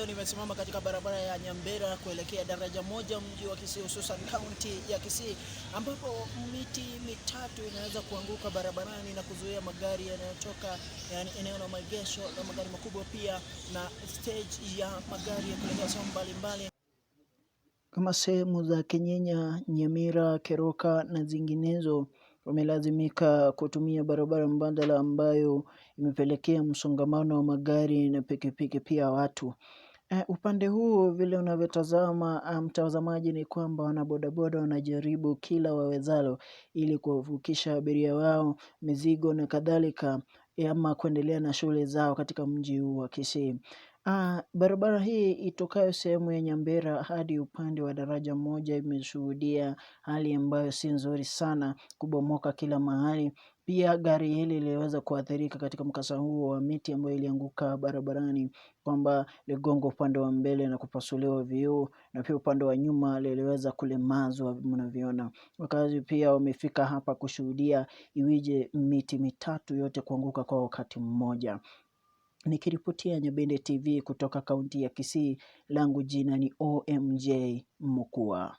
leo nimesimama katika barabara ya Nyambera kuelekea daraja moja mji wa Kisii, hususan kaunti ya Kisii, ambapo miti mitatu inaweza kuanguka barabarani na kuzuia magari yanayotoka, yani eneo la maegesho la magari makubwa, pia na stage ya magari ya kuelekea sehemu mbalimbali kama sehemu za Kinyinya, Nyamira, Keroka na zinginezo. Wamelazimika kutumia barabara mbadala ambayo imepelekea msongamano wa magari na pikipiki, pia watu. Upande huu vile unavyotazama mtazamaji, ni kwamba wanabodaboda wanajaribu kila wawezalo ili kuwavukisha abiria wao, mizigo na kadhalika, ama kuendelea na shughuli zao katika mji huu wa Kisii. Barabara hii itokayo sehemu ya Nyambera hadi upande wa daraja moja imeshuhudia hali ambayo si nzuri sana, kubomoka kila mahali. Pia gari hili liliweza kuathirika katika mkasa huo wa miti ambayo ilianguka barabarani, kwamba ligonga upande wa mbele na kupasuliwa vioo, na pia upande wa nyuma liliweza kulemazwa mnavyoona. Wakazi pia wamefika hapa kushuhudia iweje miti mitatu yote kuanguka kwa wakati mmoja. Nikiripotia Nyabende TV kutoka kaunti ya Kisii, langu jina ni OMJ Mukua.